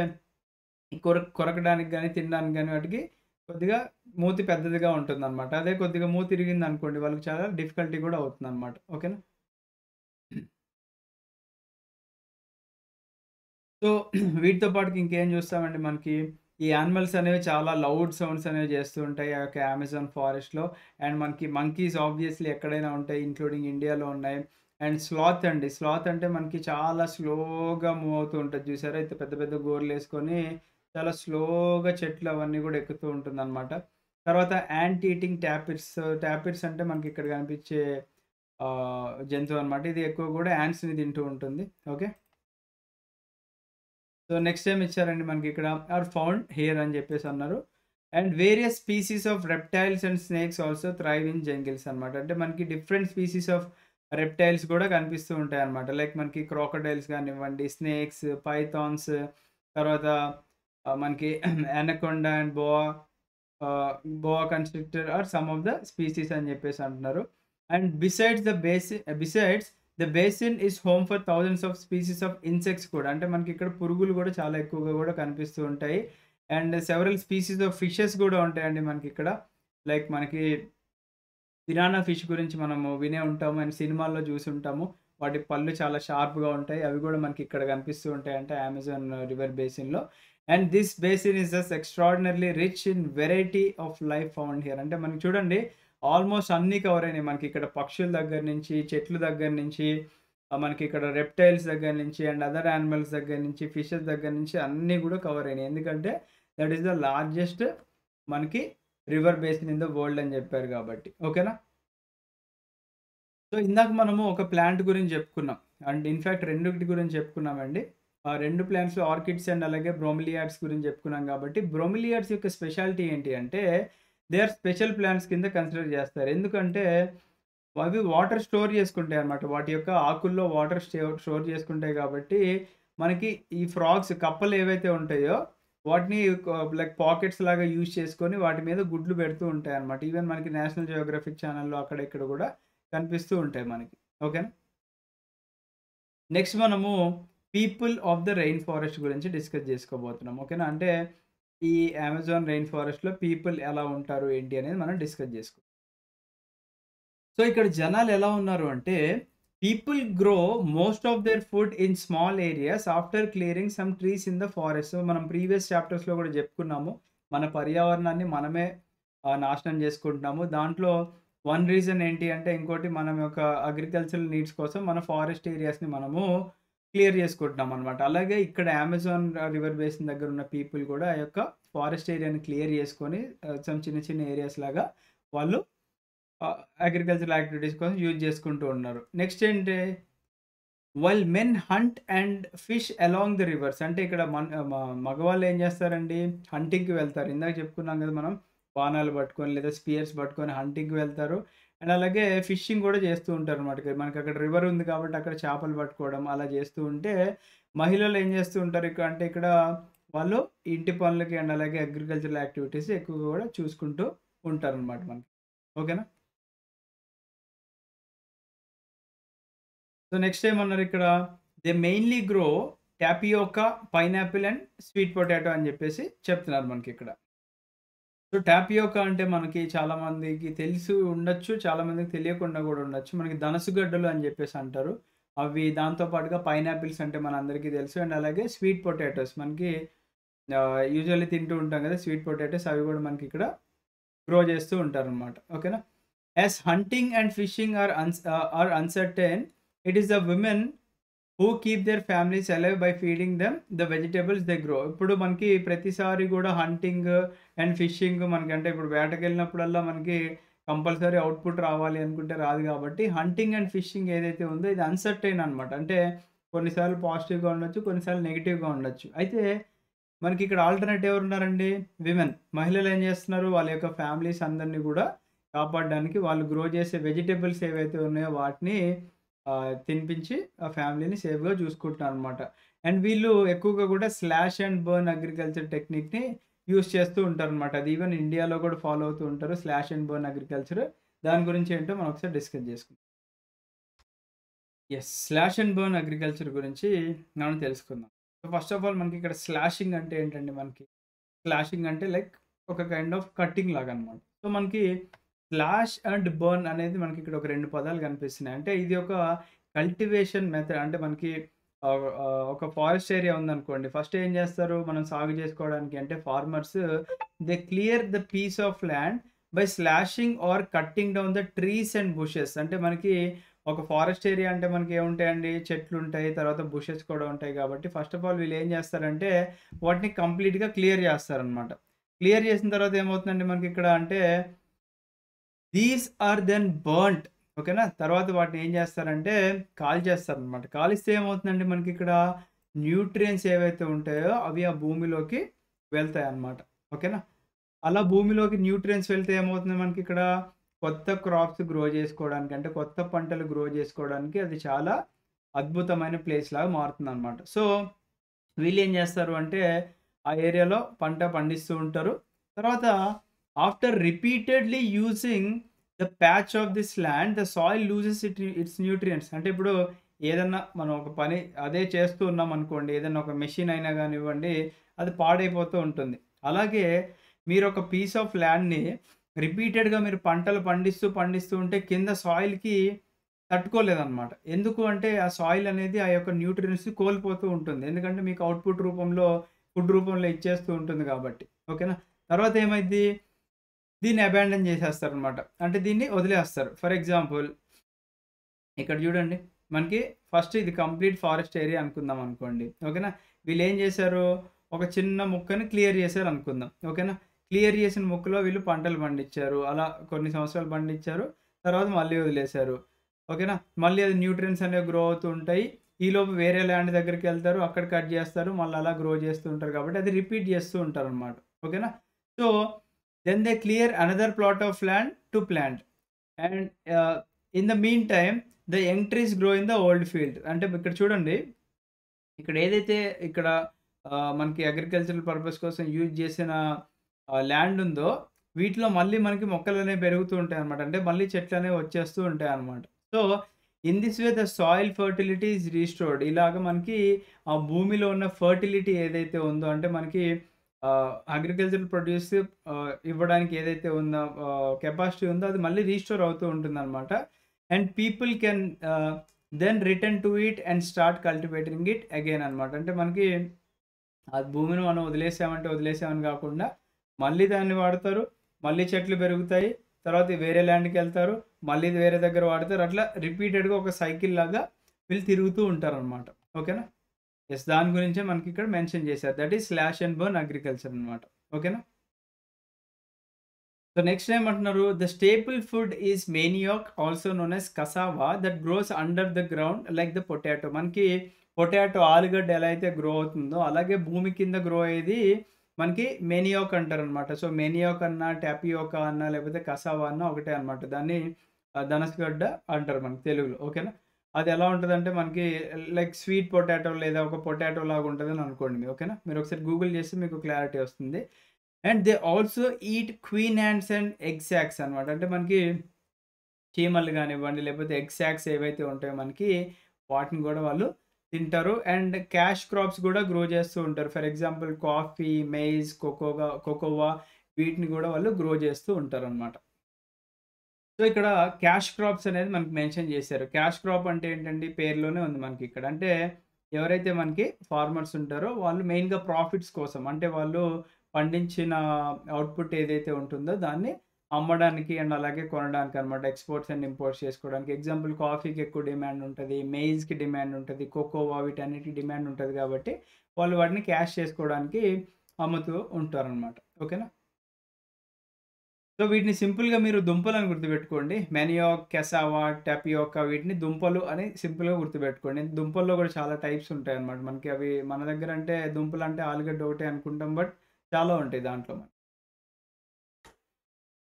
కొరకడానికి గాని, తినడానికి గాని వాటికి కొద్దిగా మూతి పెద్దదిగా ఉంటుందన్నమాట. అదే కొద్దిగా మూతి ఇరిగిందనుకోండి వాళ్ళకి చాలా డిఫికల్టీ కూడా అవుతుందన్నమాట. ఓకేనా? సో వీటితో పాటుకి ఇంకేం చూస్తామండి మనకి ఈ యానిమల్స్ అనేవి చాలా లౌడ్ సౌండ్స్ అనేవి చేస్తూ ఉంటాయి. ఆ యొక్క అమెజాన్ ఫారెస్ట్‌లో. అండ్ మనకి మంకీస్ ఆబ్వియస్‌లీ ఎక్కడైనా ఉంటాయి. ఇంక్లూడింగ్ ఇండియాలో ఉన్నాయి. అండ్ స్లాత్ అండి. స్లాత్ అంటే మనకి చాలా స్లోగా మూవ్ అవుతూ ఉంటది చూసారా? అయితే పెద్ద పెద్ద గోర్లేసుకొని చాలా స్లోగా చెట్లు అవన్నీ కూడా ఎక్కుతూ ఉంటుందన్నమాట. తర్వాత యాంట్ ఈటింగ్ టాపిర్స్. టాపిర్స్ అంటే మనకి ఇక్కడ కనిపించే జంతువు అన్నమాట. ఇది ఎక్కువ కూడా యాంట్స్‌ని తింటూ ఉంటుంది. ఓకే. సో నెక్స్ట్ ఏం ఇచ్చారండి మనకిక్కడ ఆర్ ఫౌండ్ హియర్ అని చెప్పేసి అన్నారు. And various species of reptiles and snakes also thrive in jungles అనమాట. అంటే మనకి డిఫరెంట్ స్పీసీస్ ఆఫ్ రెప్టైల్స్ కూడా కనిపిస్తూ ఉంటాయన్నమాట. లైక్ మనకి క్రోకోడైల్స్ కానివ్వండి, స్నేక్స్, పైథాన్స్, తర్వాత మనకి anaconda and boa constrictor are some of the species అని చెప్పేసి అంటున్నారు. And besides the basin is home for thousands of species of insects కూడా. అంటే మనకి ఇక్కడ పురుగులు కూడా చాలా ఎక్కువగా కూడా కనిపిస్తూ ఉంటాయి. And several species of fishes కూడా ఉంటాయండి మనకిక్కడ. లైక్ మనకి పిరానా ఫిష్ గురించి మనము వినే ఉంటాము అండ్ సినిమాల్లో చూసుంటాము. వాటి పళ్ళు చాలా షార్ప్‌గా ఉంటాయి. అవి కూడా మనకి ఇక్కడ కనిపిస్తూ ఉంటాయంట అమెజాన్ రివర్ బేసిన్‌లో. And this basin is just extraordinarily rich in variety of life found here. అంటే మనకి చూడండి ఆల్మోస్ట్ అన్నీ కవర్ అయినాయి. మనకి ఇక్కడ పక్షుల దగ్గర నుంచి, చెట్ల దగ్గర నుంచి, మనకి ఇక్కడ రెప్టైల్స్ దగ్గర నుంచి అండ్ అదర్ యానిమల్స్ దగ్గర నుంచి, ఫిషెస్ దగ్గర నుంచి అన్నీ కూడా కవర్ అయినాయి. ఎందుకంటే దట్ ఈస్ ద లార్జెస్ట్ మనకి river basin in the world అని చెప్పారు కాబట్టి. ఓకేనా? సో ఇందాక మనము ఒక ప్లాంట్ గురించి చెప్పుకున్నాం. అండ్ ఇన్‌ఫాక్ట్ రెండిటి గురించి చెప్పుకున్నామండి. ఆ 2 ప్లాంట్స్‌లో ఆర్కిడ్స్ అండ్ అలాగే బ్రోమిలియాడ్స్ గురించి చెప్పుకున్నాం కాబట్టి, బ్రోమిలియాడ్స్ యొక్క స్పెషాలిటీ ఏంటి అంటే, దే ఆర్ స్పెషల్ ప్లాంట్స్ కింద కన్సిడర్ చేస్తారు. ఎందుకంటే, అవి వాటర్ స్టోర్ చేసుకుంటాయన్నమాట. వాటి యొక్క ఆకుల్లో వాటర్ స్టోర్ చేసుకుంటాయి కాబట్టి, మనకి ఈ ఫ్రాగ్స్ కప్పలు ఏవైతే ఉంటాయో, వాటిని లైక్ పాకెట్స్ లాగా యూజ్ చేసుకొని వాటి మీద గుడ్లు పెడుతూ ఉంటాయన్నమాట. ఈవెన్ మనకి నేషనల్ జియోగ్రఫిక్ ఛానెల్‌లో అక్కడ ఇక్కడ కూడా కనిపిస్తూ ఉంటాయి మనకి. ఓకేనా? నెక్స్ట్ మనము people of the rain forest గురించి డిస్కస్ చేసుకోబోతున్నాం. ఓకేనా? అంటే ఈ అమెజాన్ రెయిన్ ఫారెస్ట్‌లో పీపుల్ ఎలా ఉంటారు? ఏంటి? అనేది మనం డిస్కస్ చేసుకుందాం. సో ఇక్కడ జనాలు ఎలా ఉన్నారు అంటే people grow most of their food in small areas after clearing some trees in the forest. So మనం ప్రీవియస్ చాప్టర్స్‌లో కూడా చెప్పుకున్నాము. మన పర్యావరణాన్ని మనమే నాశనం చేసుకుంటున్నాము. దాంట్లో వన్ రీజన్ ఏంటి అంటే ఇంకోటి మనం యొక్క అగ్రికల్చరల్ నీడ్స్ కోసం మన ఫారెస్ట్ ఏరియాస్‌ని మనము క్లియర్ చేసుకుంటున్నామనమాట. అలాగే ఇక్కడ అమెజాన్ రివర్ బేసిన్ దగ్గర ఉన్న పీపుల్ కూడా ఆ యొక్క ఫారెస్ట్ ఏరియాని క్లియర్ చేసుకొని సమ్ చిన్న చిన్న ఏరియాస్ లాగా వాళ్ళు అగ్రికల్చరల్ యాక్టివిటీస్ కోసం యూజ్ చేసుకుంటూ ఉన్నారు. నెక్స్ట్ ఏంటి while men hunt and fish along the reverse. అంటే ఇక్కడ మగవాళ్ళు ఏం చేస్తారండి? హంటింగ్‌కి వెళ్తారు. ఇందాక చెప్పుకున్నాం కదా మనం. బాణాలు పట్టుకొని లేదా స్పియర్స్ పట్టుకొని హంటింగ్‌కి వెళ్తారు. అండ్ అలాగే ఫిషింగ్ కూడా చేస్తూ ఉంటారనమాట. మనకక్కడ రివర్ ఉంది కాబట్టి అక్కడ చేపలు పట్టుకోవడం అలా చేస్తూ ఉంటే, మహిళలు ఏం చేస్తూ ఉంటారు అంటే ఇక్కడ వాళ్ళు ఇంటి పనులకి అండ్ అలాగే అగ్రికల్చరల్ యాక్టివిటీస్ ఎక్కువగా కూడా చూసుకుంటూ ఉంటారనమాట మనకి. ఓకేనా? సో, నెక్స్ట్ ఏమన్నారు ఇక్కడ? They mainly grow tapioca, pineapple and sweet potato అని చెప్పేసి చెప్తున్నారు మనకిక్కడ. సో, టాపియోకా అంటే మనకి చాలా మందికి తెలిసి ఉండొచ్చు. చాలా మందికి తెలియకుండా కూడా ఉండొచ్చు. మనకి దనసుగడ్డలు అని చెప్పేసి అంటారు. అవి దాంతో పాటుగా పైనాపిల్స్ అంటే మనందరికీ తెలుసు. అండ్ అలాగే స్వీట్ పొటాటోస్ మనకి యూజువల్లీ తింటూ ఉంటాం కదా! స్వీట్ పొటాటోస్ అవి కూడా మనకిక్కడ గ్రో చేస్తూ ఉంటారనమాట. ఓకేనా? As hunting and fishing are uncertain, it is the women who keep their families alive by feeding them the vegetables they grow. ఇప్పుడు మనకి ప్రతిసారి కూడా హంటింగ్ అండ్ ఫిషింగ్ మనకంటే ఇప్పుడు వేటకెళ్ళినప్పుడల్లా మనకి కంపల్సరీ అవుట్‌పుట్ రావాలి అనుకుంటే రాదు కాబట్టి, హంటింగ్ అండ్ ఫిషింగ్ ఏదైతే ఉందో ఇది అన్‌సర్టైన్ అనమాట. అంటే కొన్నిసార్లు పాజిటివ్‌గా ఉండొచ్చు, కొన్నిసార్లు నెగెటివ్‌గా ఉండొచ్చు. అయితే మనకిక్కడ ఆల్టర్‌నేట్ ఎవరున్నారండి? విమెన్. మహిళలు ఏం చేస్తున్నారు? వాళ్ళ యొక్క ఫ్యామిలీస్ అందరిని కూడా కాపాడడానికి వాళ్ళు గ్రో చేసే వెజిటబుల్స్ ఏవైతే ఉన్నాయో వాటిని తినిపించి ఆ ఫ్యామిలీని సేఫ్‌గా చూసుకుంటున్నారనమాట. అండ్ వీళ్ళు ఎక్కువగా కూడా స్లాష్ అండ్ బర్న్ అగ్రికల్చర్ టెక్నిక్‌ని యూజ్ చేస్తూ ఉంటారనమాట. అది ఈవెన్ ఇండియాలో కూడా ఫాలో అవుతూ ఉంటారు. Slash and burn agriculture. దాని గురించి ఏంటో మనం ఒకసారి డిస్కస్ చేసుకుందాం. Yes. Slash and burn agriculture గురించి మనం తెలుసుకుందాం. సో, ఫస్ట్ ఆఫ్ ఆల్ మనకి ఇక్కడ స్లాషింగ్ అంటే ఏంటండి మనకి? స్లాషింగ్ అంటే లైక్ ఒక కైండ్ ఆఫ్ కట్టింగ్ లాగనమాట. సో, మనకి స్లాష్ అండ్ బర్న్ అనేది మనకిక్కడ ఒక 2 పదాలు కనిపిస్తున్నాయి. అంటే ఇది ఒక కల్టివేషన్ మెథడ్. అంటే మనకి ఒక ఫారెస్ట్ ఏరియా ఉందనుకోండి. ఫస్ట్ ఏం చేస్తారు? మనం సాగు చేసుకోవడానికి అంటే farmers they clear the piece of land by slashing or cutting down the trees and bushes. అంటే మనకి ఒక ఫారెస్ట్ ఏరియా అంటే మనకి ఏముంటాయండి? చెట్లుంటాయి. తర్వాత బుషెస్ కూడా ఉంటాయి కాబట్టి ఫస్ట్ ఆఫ్ ఆల్ వీళ్ళు ఏం చేస్తారంటే వాటిని కంప్లీట్‌గా క్లియర్ చేస్తారనమాట. క్లియర్ చేసిన తర్వాత ఏమవుతుందండి మనకిక్కడ అంటే దీస్ ఆర్ దెన్ బర్న్ట్. ఓకేనా? తర్వాత వాటిని ఏం చేస్తారంటే కాల్చేస్తారనమాట. కాలిస్తే ఏమవుతుందండి మనకిక్కడ న్యూట్రియంట్స్ ఏవైతే ఉంటాయో అవి ఆ భూమిలోకి వెళ్తాయన్నమాట. ఓకేనా? అలా భూమిలోకి న్యూట్రియంట్స్ వెళ్తే ఏమవుతుంది మనకిక్కడ కొత్త క్రాప్స్ గ్రో చేసుకోవడానికి అంటే కొత్త పంటలు గ్రో చేసుకోవడానికి అది చాలా అద్భుతమైన ప్లేస్ లాగా మారుతుందన్నమాట. సో, వీళ్ళేం జేస్తారు అంటే, ఆ ఏరియాలో పంట పండిస్తూ ఉంటారు. తర్వాత after repeatedly using the patch of this land, the soil loses it's nutrients. అంటే ఇప్పుడు ఏదన్నా మనం ఒక పని అదే చేస్తూ ఉన్నామనుకోండి, ఏదన్నా ఒక మెషిన్ అయినా గానివ్వండి, అది పాడైపోతూ ఉంటుంది. అలాగే మీరొక పీస్ ఆఫ్ ల్యాండ్‌ని రిపీటెడ్‌గా మీరు పంటలు పండిస్తూ ఉంటే కింద సాయిల్‌కి తట్టుకోలేదనమాట. ఎందుకు అంటే ఆ సాయిల్ అనేది ఆ యొక్క న్యూట్రియంట్స్‌ని కోల్పోతూ ఉంటుంది. ఎందుకంటే మీకు అవుట్‌పుట్ రూపంలో, ఫుడ్ రూపంలో ఇచ్చేస్తూ ఉంటుంది కాబట్టి. ఓకేనా? తర్వాత ఏమైద్ది? దీన్ని అబాండన్ చేసేస్తారనమాట. అంటే దీన్ని వదిలేస్తారు. ఫర్ ఎగ్జాంపుల్ ఇక్కడ చూడండి. మనకి ఫస్ట్ ఇది కంప్లీట్ ఫారెస్ట్ ఏరియా అనుకుందాం అనుకోండి. ఓకేనా? వీళ్ళేం చేశారు? ఒక చిన్న ముక్కని క్లియర్ చేశారనుకుందాం. ఓకేనా? క్లియర్ చేసిన ముక్కలో వీళ్ళు పంటలు పండించారు. అలా కొన్ని సంవత్సరాలు పండించారు. తర్వాత మళ్ళీ వదిలేశారు. ఓకేనా? మళ్ళీ అది న్యూట్రియంట్స్ అనేవి గ్రో అవుతూ ఉంటాయి. ఈలోపు వేరే ల్యాండ్ దగ్గరికెళ్తారు. అక్కడ కట్ చేస్తారు. మళ్ళీ అలా గ్రో చేస్తూ ఉంటారు కాబట్టి అది రిపీట్ చేస్తూ ఉంటారనమాట. ఓకేనా? So, then they clear another plot of land to plant. And in the meantime the young trees grow in the old field. అంటే ఇక్కడ చూడండి. ఇక్కడ ఏదైతే ఇక్కడ మనకి అగ్రికల్చరల్ పర్పస్ కోసం యూజ్ చేసిన ల్యాండ్ ఉందో, వీటిలో మళ్ళీ మనకి మొక్కలనేవి పెరుగుతూ ఉంటాయన్నమాట. అంటే మళ్ళీ చెట్లనేవి వచ్చేస్తూ ఉంటాయన్నమాట. So, in this way the soil fertility is restored. ఇలాగ మనకి ఆ భూమిలో ఉన్న ఫెర్టిలిటీ ఏదైతే ఉందో అంటే మనకి అగ్రికల్చరల్ ప్రొడ్యూస్ ఇవ్వడానికి ఏదైతే ఉందో కెపాసిటీ ఉందో అది మళ్ళీ రీస్టోర్ అవుతూ ఉంటుందన్నమాట. And people can then return to it and start cultivating it again అనమాట. అంటే మనకి ఆ భూమిని మనం వదిలేసామంటే వదిలేసామని కాకుండా మళ్ళీ దాన్ని వాడతారు. మళ్ళీ చెట్లు పెరుగుతాయి. తర్వాత వేరే ల్యాండ్‌కెళ్తారు. మళ్ళీ ఇది వేరే దగ్గర వాడతారు. అట్లా రిపీటెడ్‌గా ఒక సైకిల్ లాగా వీళ్ళు తిరుగుతూ ఉంటారనమాట. ఓకేనా? యెస్. దాని గురించే మనకిక్కడ మెన్షన్ చేశారు. That is slash and burn agriculture అనమాట. ఓకేనా? సో నెక్స్ట్ ఏమంటున్నారు, the staple food is manioc also known as cassava that grows under the ground like the potato. మనకి పొటాటో ఆలుగడ్డ ఎలా అయితే గ్రో అవుతుందో అలాగే భూమి కింద గ్రో అయ్యేది మనకి మేనియాక్ అంటారనమాట. సో మేనియాక్ అన్నా, టాపియోకా అన్నా, లేకపోతే కసావా అన్నా ఒకటే అనమాట. దాన్ని ధనసగడ్డ అంటారు మనకి తెలుగులో. ఓకేనా. అది ఎలా ఉంటదంటే మనకి లైక్ స్వీట్ పొటాటో లేదా ఒక పొటాటో లాగా ఉంటదని అనుకోండి మీరు. ఓకేనా. మీరు ఒకసారి గూగుల్ చేస్తే మీకు క్లారిటీ వస్తుంది. And they also eat queen ants and egg socks అనమాట. అంటే మనకి చీమలు గానివ్వండి, లేకపోతే ఎగ్ సాక్స్ ఏవైతే ఉంటాయో మనకి వాటిని గూడా వాళ్ళు తింటారు. అండ్ క్యాష్ క్రాప్స్ గూడా గ్రో చేస్తూ ఉంటారు. For example coffee, maize, cocoa వీటిని గూడా వాళ్ళు గ్రో చేస్తూ ఉంటారనమాట. సో ఇక్కడ క్యాష్ క్రాప్స్ అనేది మనకి మెన్షన్ చేశారు. క్యాష్ క్రాప్ అంటే ఏంటండి, పేరులోనే ఉంది మనకి ఇక్కడ. అంటే ఎవరైతే మనకి ఫార్మర్స్ ఉంటారో వాళ్ళు మెయిన్‌గా ప్రాఫిట్స్ కోసం, అంటే వాళ్ళు పండించిన అవుట్‌పుట్ ఏదైతే ఉంటుందో దాన్ని అమ్మడానికి అండ్ అలాగే కొనడానికి అన్నమాట. ఎక్స్‌పోర్ట్స్ అండ్ ఇంపోర్ట్స్ చేసుకోవడానికి. ఎగ్జాంపుల్ కాఫీకి ఎక్కువ డిమాండ్ ఉంటది. మెయిజ్‌కి డిమాండ్ ఉంటది. కోకోవా వీటన్నిటికి డిమాండ్ ఉంటది కాబట్టి వాళ్ళు వాటిని క్యాష్ చేసుకోవడానికి అమ్ముతూ ఉంటారనమాట. ఓకేనా. సో వీటిని సింపుల్‌గా మీరు దుంపలని గుర్తుపెట్టుకోండి. మానియాక్, కెసావా, టాపియోకా వీటిని దుంపలు అని సింపుల్‌గా గుర్తుపెట్టుకోండి. దుంపల్లో కూడా చాలా టైప్స్ ఉంటాయన్నమాట. మనకి అవి మన దగ్గర అంటే దుంపలంటే ఆలుగడ్డ ఒకటే అనుకుంటాం. బట్ చాలా ఉంటాయి దాంట్లో.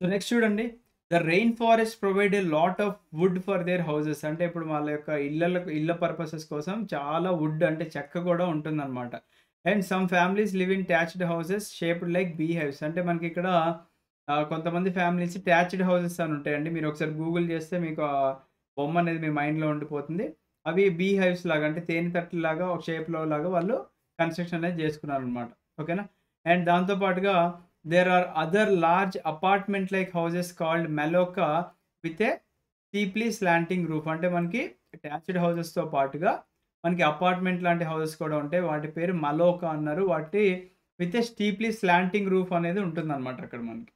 సో నెక్స్ట్ చూడండి. The rain forest provide a lot of would for their houses. అంటే ఇప్పుడు వాళ్ళ యొక్క ఇళ్ళ పర్పసెస్ కోసం చాలా వుడ్ అంటే చెక్క కూడా ఉంటుందన్నమాట. And some families live in thatched houses shaped like beehives. అంటే మనకి ఇక్కడ కొంతమంది ఫ్యామిలీస్ టాచ్డ్ హౌసెస్ అని ఉంటాయండి. మీరు ఒకసారి గూగుల్ చేస్తే మీకు ఆ బొమ్మ అనేది మీ మైండ్‌లో ఉండిపోతుంది. అవి బీ హైవ్స్ లాగా, అంటే తేనెతట్టులాగా ఒక షేప్‌లో లాగా వాళ్ళు కన్‌స్ట్రక్షన్ అనేది చేసుకున్నారనమాట. ఓకేనా. అండ్ దాంతో పాటుగా there are other large apartment like houses called maloca with a steeply slanting roof. అంటే మనకి అటాచ్డ్ హౌసెస్‌తో పాటుగా మనకి అపార్ట్మెంట్ లాంటి హౌసెస్ కూడా ఉంటాయి. వాటి పేరు మలోకా అన్నారు. వాటి with a steeply slanting roof అనేది ఉంటుందన్నమాట అక్కడ మనకి.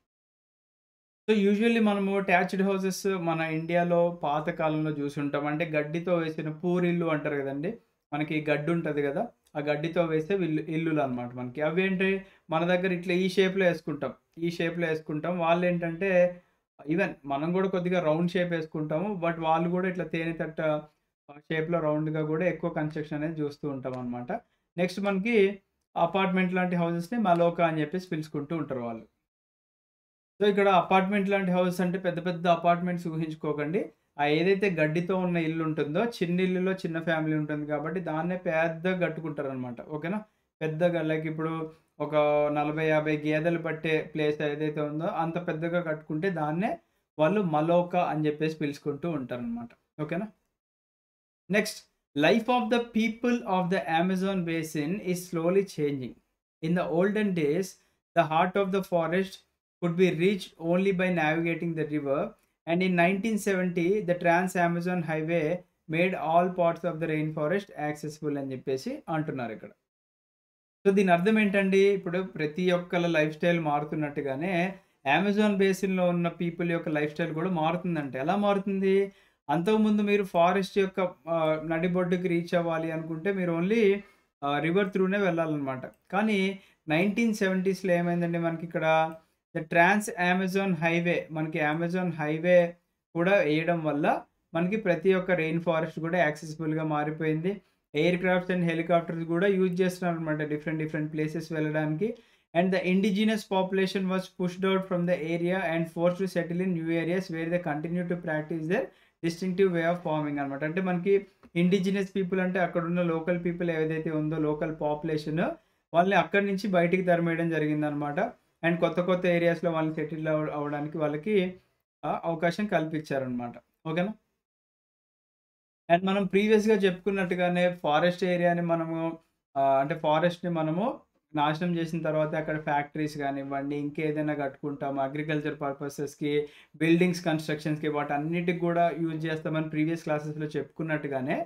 సో యూజువల్లీ మనము అటాచ్డ్ హౌసెస్ మన ఇండియాలో పాత కాలంలో చూసుంటాం. అంటే గడ్డితో వేసిన పూరిల్లు అంటారు గదండీ! మనకి గడ్డి ఉంటది గదా! ఆ గడ్డితో వేసే ఇల్లులనమాట మనకి. అవేంటి మన దగ్గర ఇట్లా ఈ షేప్‌లో యేసుకుంటాం. ఈ షేప్‌లో యేసుకుంటాం. వాళ్ళేంటంటే ఈవెన్ మనం గూడా కొద్దిగా రౌండ్ షేప్ యేసుకుంటాము. బట్ వాళ్ళు గూడా ఇట్లా తేనెతట్ట షేప్‌లో రౌండ్‌గా గూడా ఎక్కువ కన్‌స్ట్రక్షన్ అనేది చూస్తూ ఉంటామనమాట. నెక్స్ట్ మనకి అపార్ట్మెంట్ లాంటి హౌసెస్‌ని మలోకా అని జెప్పేసి పిలుచుకుంటూ ఉంటారు వాళ్ళు. సో, ఇక్కడ అపార్ట్‌మెంట్ లాంటి హౌస్ అంటే పెద్ద పెద్ద అపార్ట్‌మెంట్స్ ఊహించుకోకండి. ఏదైతే గడ్డితో ఉన్న ఇల్లు ఉంటుందో, చిన్న ఇల్లులో చిన్న ఫ్యామిలీ ఉంటుంది కాబట్టి దాన్నే పెద్దగా కట్టుకుంటారనమాట. ఓకేనా. పెద్దగా లైక్ ఇప్పుడు ఒక 40, 50 గేదెలు పట్టే ప్లేస్ ఏదైతే ఉందో అంత పెద్దగా కట్టుకుంటే దాన్నే వాళ్ళు మలోకా అని జెప్పేసి పిలుచుకుంటూ ఉంటారనమాట. ఓకేనా. Next, life of the people of the Amazon basin is slowly changing. In the olden days the heart of the forest could be reached only by navigating the river, and in 1970 the Trans Amazon Highway made all parts of the rainforest accessible అని చెప్పేసి అంటున్నారు ఇక్కడ. So దీని అర్థం ఏంటండి, ఇప్పుడు ప్రతి ఒక్కళ్ళ లైఫ్ స్టైల్ మారుతున్నట్టుగానే అమెజాన్ బేసిన్‌లో ఉన్న పీపుల్ యొక్క లైఫ్ స్టైల్ కూడా మారుతుందంట. ఎలా మారుతుంది? అంతకుముందు మీరు ఫారెస్ట్ యొక్క నడిబొడ్డుకి రీచ్ అవ్వాలి అనుకుంటే మీరు ఓన్లీ రివర్ త్రూనే వెళ్ళాలన్నమాట. కానీ 1970స్‌లో ఏమైందండి మనకిక్కడ ద ట్రాన్స్ అమెజాన్ హైవే, మనకి అమెజాన్ హైవే కూడా వేయడం వల్ల మనకి ప్రతి ఒక్క రెయిన్ ఫారెస్ట్ కూడా యాక్సెసిబుల్‌గా మారిపోయింది. ఎయిర్ క్రాఫ్ట్స్ అండ్ హెలికాప్టర్స్ కూడా యూజ్ చేస్తున్నారనమాట డిఫరెంట్ డిఫరెంట్ ప్లేసెస్ వెళ్ళడానికి. And the indigenous population was pushed out from the area and forced to settle in new areas where they continue to practise their distinctive way of farming అనమాట. అంటే మనకి indigenous people అంటే అక్కడున్న local people ఏదైతే ఉందో local population వాళ్ళని అక్కడి నుంచి బయటికి తరిమేయడం జరిగిందనమాట. అండ్ కొత్త కొత్త ఏరియాస్‌లో వాళ్ళని సెటిల్ అవ్వడానికి వాళ్ళకి అవకాశం కల్పించారనమాట. ఓకేనా. అండ్ మనం ప్రీవియస్‌గా చెప్పుకున్నట్టుగానే ఫారెస్ట్ ఏరియాని మనము అంటే ఫారెస్ట్‌ని మనము నాశనం చేసిన తర్వాత అక్కడ ఫ్యాక్టరీస్ గానివ్వండి, ఇంకేదైనా కట్టుకుంటాము. అగ్రికల్చర్ పర్పసెస్‌కి, బిల్డింగ్స్ కన్‌స్ట్రక్షన్స్‌కి వాటన్నిటికి కూడా యూజ్ చేస్తామని ప్రీవియస్ క్లాసెస్‌లో చెప్పుకున్నట్టుగానే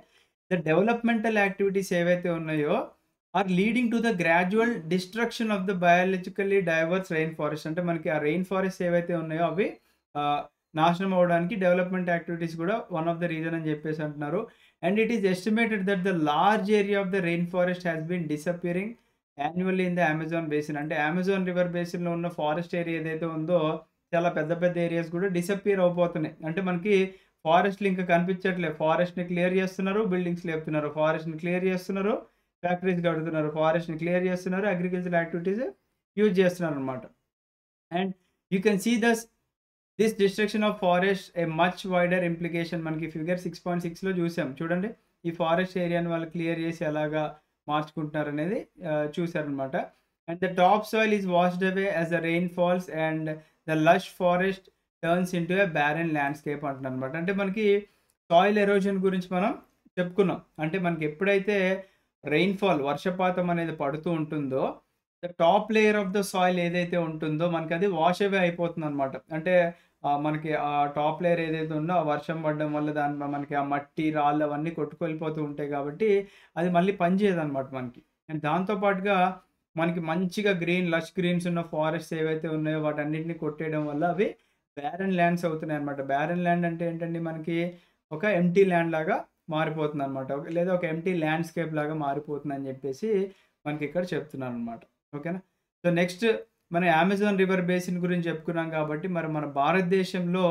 ద డెవలప్‌మెంటల్ యాక్టివిటీస్ ఏవైతే ఉన్నాయో are leading to the gradual destruction of the biologically diverse rain forest. అంటే మనకి ఆ రెయిన్ ఫారెస్ట్ ఏవైతే ఉన్నాయో అవి నాశనం అవ్వడానికి డెవలప్మెంట్ యాక్టివిటీస్ కూడా వన్ ఆఫ్ ద రీజన్ అని చెప్పేసి అంటున్నారు. And it is estimated that the large area of the rain forest has been disappearing annually in the Amazon basin. అంటే అమెజాన్ రివర్ బేసిన్‌లో ఉన్న ఫారెస్ట్ ఏరియా ఏదైతే ఉందో చాలా పెద్ద పెద్ద ఏరియాస్ కూడా డిసప్పియర్ అయిపోతున్నాయి. అంటే మనకి ఫారెస్ట్‌లు ఇంకా కనిపించట్లేదు. ఫారెస్ట్‌ని క్లియర్ చేస్తున్నారు, బిల్డింగ్స్ లేపుతున్నారు. ఫారెస్ట్‌ని క్లియర్ చేస్తున్నారు, ఫ్యాక్టరీస్ కడుతున్నారు. ఫారెస్ట్‌ని క్లియర్ చేస్తున్నారు, అగ్రికల్చరల్ యాక్టివిటీస్ యూజ్ చేస్తున్నారనమాట. And you can see this destruction of forest a much wider implication మనకి ఫిగర్ 6.6లో చూసాం. చూడండి ఈ ఫారెస్ట్ ఏరియాని వాళ్ళు క్లియర్ చేసి ఎలాగా మార్చుకుంటున్నారనేది చూసారనమాట. And the top soil is washed away as the rain falls and the lush forest turns into a barren landscape అంటున్నారనమాట. అంటే మనకి సాయిల్ ఎరోజన్ గురించి మనం చెప్పుకున్నాం. అంటే మనకి ఎప్పుడైతే రెయిన్‌ఫాల్ వర్షపాతం అనేది పడుతూ ఉంటుందో, the top layer of the soil ఏదైతే ఉంటుందో మనకది వాష్ అవే అయిపోతుందనమాట. అంటే మనకి ఆ టాప్ లేయర్ ఏదైతే ఉందో ఆ వర్షం పడడం వల్ల దాంట్లో మనకి ఆ మట్టి, రాళ్ళు అవన్నీ కొట్టుకెళ్ళిపోతూ ఉంటాయి కాబట్టి అది మళ్ళీ పనిచేయదనమాట మనకి. అండ్ దాంతో పాటుగా మనకి మంచిగా లష్ గ్రీన్స్ ఉన్న ఫారెస్ట్స్ ఏవైతే ఉన్నాయో వాటన్నిటిని కొట్టేయడం వల్ల అవి బారెన్ ల్యాండ్స్ అవుతున్నాయన్నమాట. బారెన్ ల్యాండ్ అంటే ఏంటండి మనకి ఒక ఎంప్టీ ల్యాండ్ లాగా మారిపోతుందనమాట. లేదా ఒక ఎంప్టీ ల్యాండ్‌స్కేప్ లాగా మారిపోతుందని జెప్పేసి మనకిక్కడ చెప్తున్నారనమాట. ఓకేనా? సో, నెక్స్ట్ మనం అమెజాన్ రివర్ బేసిన్ గురించి చెప్పుకున్నాం కాబట్టి, మరి మన భారతదేశంలో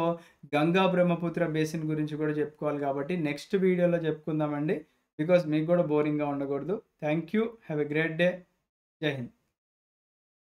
గంగా, బ్రహ్మపుత్ర బేసిన్ గురించి కూడా చెప్పుకోవాలి కాబట్టి, నెక్స్ట్ వీడియోలో చెప్పుకుందామండి. బికాజ్ మీకు కూడా బోరింగ్‌గా ఉండకూడదు. Thank you. Have a great day. జై హింద్.